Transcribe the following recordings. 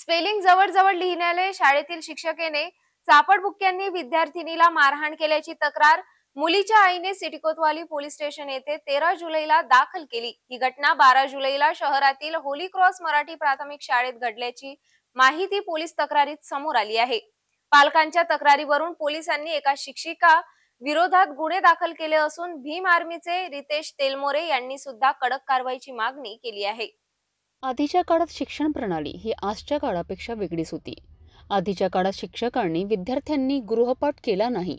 Spelling जवळ-जवळ लिहिण्याने शाळेतील शिक्षकेने सापडबुक्क्यांनी विद्यार्थिनीला मारहाण केल्याची तक्रार मुलीच्या आईने सिटी कोतवाली पोलीस स्टेशन येथे 13 जुलैला दाखल केली। ही घटना 12 जुलैला शहरातील होली क्रॉस मराठी प्राथमिक शाळेत घडल्याची माहिती पोलीस तक्रारीत समोर आली आहे। पालकांच्या तक्रारीवरून पोलिसांनी एका शिक्षिका विरोधात गुन्हे दाखल केले असून भीम आर्मीचे रितेश तेलमोरे यांनी सुद्धा कडक कारवाईची मागणी केली आहे। आधीच्या काळात शिक्षण प्रणाली ही आजच्या काळापेक्षा वेगळीच होती। आधीच्या काळात शिक्षकांनी विद्यार्थ्यांनी गृहपाठ केला नाही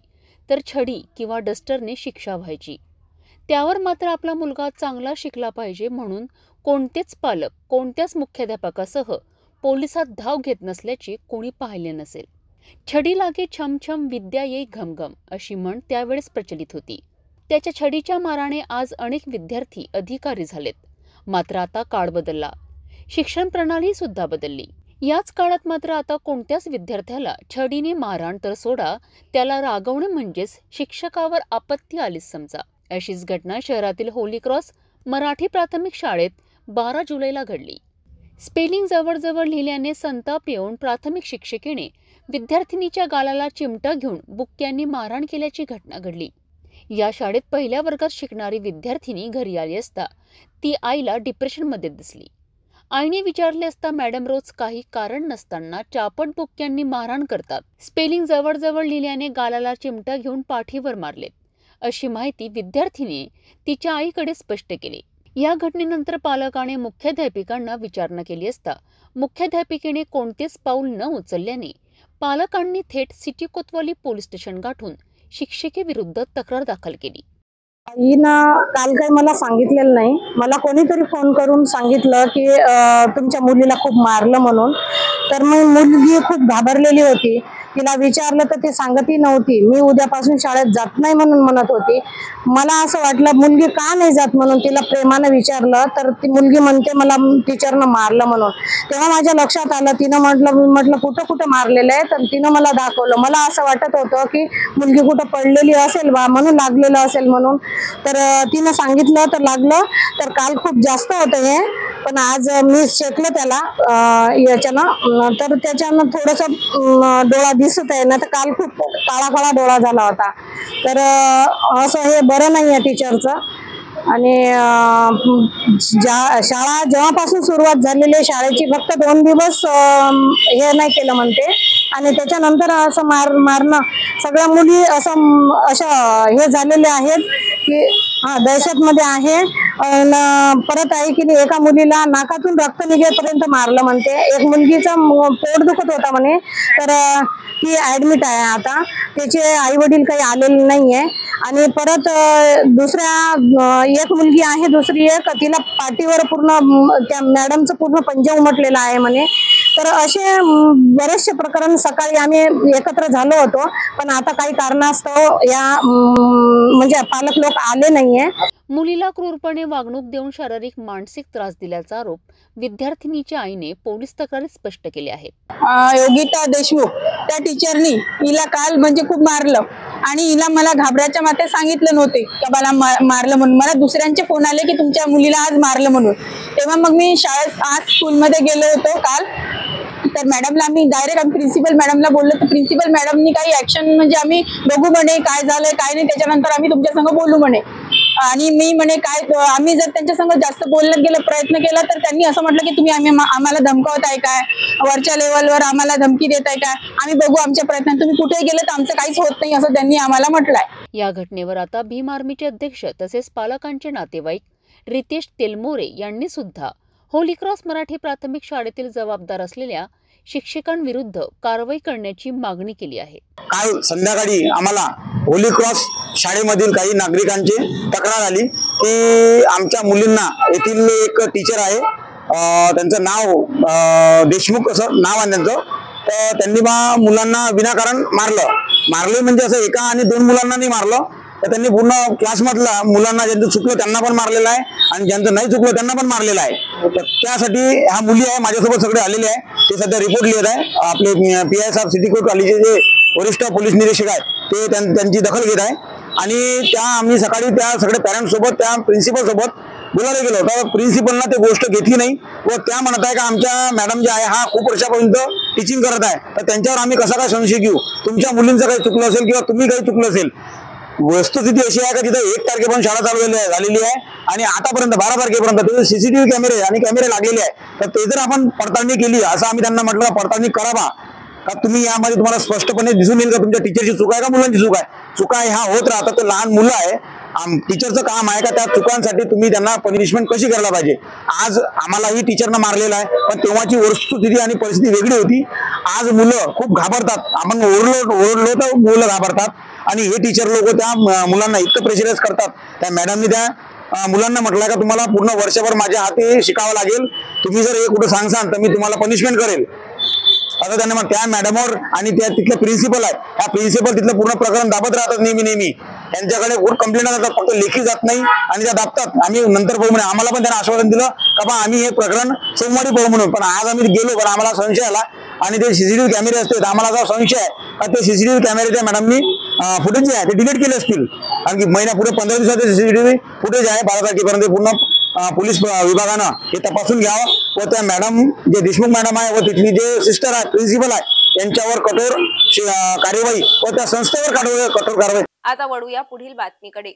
तर छडी किंवा डस्टरने शिक्षा व्हायची। त्यावर मात्र आपला मुलगा चांगला शिकला पाहिजे म्हणून कोणतेच पालक कोणत्याच मुख्याध्यापकासह पोलिसात धाव घेत नसल्याचे कोणी पाहिले नसेल। छडी लागे छमछम विद्या येई घमघम अशी म्हण त्यावेळेस प्रचलित होती। त्याच्या छडीच्या माराने आज अनेक विद्यार्थी अधिकारी झालेत। मात्र आता काळ बदलला, शिक्षण प्रणाली सुद्धा बदलली। याच काळात मात्र आता कोणत्याच विद्यार्थ्याला छडीने मारहाण तर सोडा, त्याला रागवणे म्हणजेच शिक्षकावर आपत्ती आलीच समजा। अशीच घटना शहरातील होली क्रॉस मराठी प्राथमिक शाळेत 12 जुलैला घडली। स्पेलिंग जवळ लिहिल्याने संताप येऊन प्राथमिक शिक्षिकेने विद्यार्थिनीच्या गालाला चिमटा घेऊन बुक्क्यांनी मारहाण केल्याची घटना घडली। या शाळेत पहिल्या वर्गात शिकणारी विद्यार्थिनी घरी आली असता ती आईला डिप्रेशनमध्ये दिसली। आईने विचारले असता मॅडम रोज काही कारण नसताना चापट बुक्क्यांनी मारहाण करतात, स्पेलिंग जवळ लिहिल्याने गालाला चिमटा घेऊन पाठीवर मारलेत अशी माहिती विद्यार्थिनीने तिच्या आईकडे स्पष्ट केली। या घटनेनंतर पालकाने मुख्याध्यापिकांना विचारणा केली असता मुख्याध्यापिकेने कोणतेच पाऊल न उचलल्याने पालकांनी थेट सिटी कोतवाली पोलीस स्टेशन गाठून शिक्षिकेविरुद्ध तक्रार दाखल केली। हिनं काल काही मला सांगितलेलं नाही। मला कोणीतरी फोन करून सांगितलं की तुमच्या मुलीला खूप मारलं म्हणून। तर मग मुलगी खूप घाबरलेली होती। तिला विचारलं तर ती सांगतही नव्हती। मी उद्यापासून शाळेत जात नाही म्हणून म्हणत होती। मला असं वाटलं मुलगी का नाही जात म्हणून तिला प्रेमाने विचारलं तर ती मुलगी म्हणते मला टीचरनं मारलं म्हणून। तेव्हा माझ्या लक्षात आलं, तिनं म्हटलं कुठं कुठं मारलेलं आहे। तर तिनं मला दाखवलं। मला असं वाटत होतं की मुलगी कुठं पडलेली असेल बा म्हणून लागलेलं असेल म्हणून। तर तिनं सांगितलं तर लागलं। तर काल खूप जास्त होतं हे, पण आज मी शेकलं त्याला याच्यानं, तर त्याच्यानं थोडंसं डोळा दिसत आहे ना। तर काल खूप काळा डोळा झाला होता। तर असं हे बरं नाही आहे टीचरचं। आणि शाळा जेव्हापासून सुरुवात झालेली आहे शाळेची फक्त 2 दिवस हे नाही केलं म्हणते। आणि त्याच्यानंतर असं मारणं सगळ्या मुली अशा हे झालेले आहेत की दहशतमध्ये आहे। परत आहे की एका मुलीला नाकातून रक्त निघेपर्यंत मारलं म्हणते। एक मुलगीचं पोट दुखत होता म्हणे, तर ती ऍडमिट आहे आता। त्याचे आई वडील काही आलेले नाहीये। आणि परत दुसऱ्या एक मुलगी आहे, दुसरी एक, तिला पाठीवर पूर्ण त्या मॅडमचं पूर्ण पंजा उमटलेला आहे म्हणे। तर असे बरेचसे प्रकरण सकाळी आम्ही एकत्र झालो होतो, पण आता काही कारणास्तव या म्हणजे पालक लोक आले नाहीये। मुलीला क्रूरपणे वागणूक देऊन शारीरिक मानसिक त्रास दिल्याचा आरोप विद्यार्थिनीच्या आईने पोलीस तक्रारीत स्पष्ट केले आहे। योगिता देशमुख त्या टीचरनी हिला काल म्हणजे खूप मारलं आणि हिला मला घाबराच्या माते सांगितलं नव्हते की मला मारलं म्हणून। मला दुसऱ्यांचे फोन आले की तुमच्या मुलीला आज मारलं म्हणून। तेव्हा मग मी शाळेत आज स्कूलमध्ये गेलो होतो काल। तर मॅडमला आम्ही डायरेक्ट प्रिन्सिपल मॅडमला बोललो, तर प्रिन्सिपल मॅडमनी काही ऍक्शन म्हणजे आम्ही बघू म्हणे काय झालंय काय नाही, त्याच्यानंतर आम्ही तुमच्या संग बोलू म्हणे। आणि मी म्हणे काय आम्ही जर त्यांच्या संग जास्त बोलण्यात गेलं प्रयत्न केला तर त्यांनी असं म्हटलं की तुम्ही आम्हाला धमकावत आहे काय, वरच्या लेवलवर आम्हाला धमकी देत आहे काय, आम्ही बघू आमच्या प्रयत्न, तुम्ही कुठे गेले तर आमचं काहीच होत नाही असं त्यांनी आम्हाला म्हटलंय। या घटनेवर आता भीम आर्मीचे अध्यक्ष तसेच पालकांचे नातेवाईक रितेश तेलमोरे यांनी सुद्धा होली क्रॉस मराठी प्राथमिक शाळेतील जबाबदार असलेल्या शिक्षकांविरुद्ध कारवाई करण्याची मागणी केली आहे। काल संध्याकाळी आम्हाला होली क्रॉस शाळेमधील काही नागरिकांची तक्रार आली की आमच्या मुलींना येथील एक टीचर आहे, त्यांचं नाव देशमुख असं नाव आहे त्यांचं, तर त्यांनी मुलांना विनाकारण मारले म्हणजे असं एका आणि 2 मुलांना नाही मारलं, तर त्यांनी पूर्ण क्लासमधल्या मुलांना ज्यांचं चुकलं त्यांना पण मारलेलं आहे आणि ज्यांचं नाही चुकलं त्यांना पण मारलेलं आहे। तर त्यासाठी ह्या मुली आहे माझ्यासोबत सगळे आलेले आहे, ते सध्या रिपोर्ट लिहित आहे। आपले PI साहेब सिटी कोतवालीचे जे वरिष्ठ पोलीस निरीक्षक आहेत ते त्यांची दखल घेत आहे। आणि आम्ही सकाळी त्या सगळ्या पॅरेंट्स सोबत त्या प्रिन्सिपल सोबत बोलायला गेलो तर प्रिन्सिपलनं ते गोष्ट घेतली नाही व त्या म्हणत आहे का आमच्या मॅडम जे आहे हा खूप वर्षापर्यंत टीचिंग करत आहे, तर त्यांच्यावर आम्ही कसा काय संशय घेऊ, तुमच्या मुलींचं काही चुकलं असेल किंवा तुम्ही काही चुकलं असेल. वस्तुस्थिती अशी आहे का तिथे 1 तारखेपासून शाळा चालू झालेली आहे आणि आतापर्यंत 12 तारखेपर्यंत तिथे सीसीटीव्ही कॅमेरे आणि कॅमेरे लागलेले आहे. तर ते जर आपण पडताळणी केली असं आम्ही त्यांना म्हटलं पडताळणी करावा का तुम्ही यामध्ये तुम्हाला स्पष्टपणे दिसून येईल का तुमच्या टीचरची चूक आहे का मुलांची चूक आहे. चुका ह्या होत राहतात, ते लहान मुलं आहे, टीचरचं काम आहे का त्या चुकांसाठी तुम्ही त्यांना पनिशमेंट कशी करायला पाहिजे. आज आम्हालाही टीचरनं मारलेलं आहे, पण तेव्हाची वस्तुस्थिती आणि परिस्थिती वेगळी होती. आज मुलं खूप घाबरतात, आपण ओरडलो तर मुलं घाबरतात आणि हे टीचर लोक त्या मुलांना इतकं प्रेशराईज करतात. त्या मॅडमनी त्या मुलांना म्हटलं का तुम्हाला पूर्ण वर्षभर माझ्या हाती शिकावं लागेल, तुम्ही जर हे कुठं सांगसाल तर मी तुम्हाला पनिशमेंट करेल असं त्यांना त्या मॅडमवर आणि त्या तिथले प्रिन्सिपल आहे, त्या प्रिन्सिपल तिथलं पूर्ण प्रकरण दाबत राहतात नेहमी. त्यांच्याकडे खूप कंप्लेंट जातात, फक्त लेखी जात नाही आणि त्या दाबतात. आम्ही नंतर पाहू म्हणे, आम्हाला पण त्यांना आश्वासन दिलं का बा आम्ही हे प्रकरण सोमवारी पाहू म्हणून, पण आज आम्ही गेलो पण आम्हाला संशय आला आणि ते सीसीटीव्ही कॅमेरे असते आम्हाला असा संशय आहे का ते सीसीटीव्ही कॅमेरे त्या मॅडमनी फुटेज जे आहे ते डिलीट केले असतील. कारण की महिना पुढे 15 दिवसाचे सीसीटीव्ही फुटेज आहे, 12 तारखेपर्यंत पूर्ण पोलीस विभागानं हे तपासून घ्यावं व त्या मॅडम जे देशमुख मॅडम आहे व तिथली जे सिस्टर आहे प्रिन्सिपल आहे यांच्यावर कठोर कार्यवाही व त्या संस्थेवर कठोर कारवाई. आता वळूया पुढील बातमीकडे.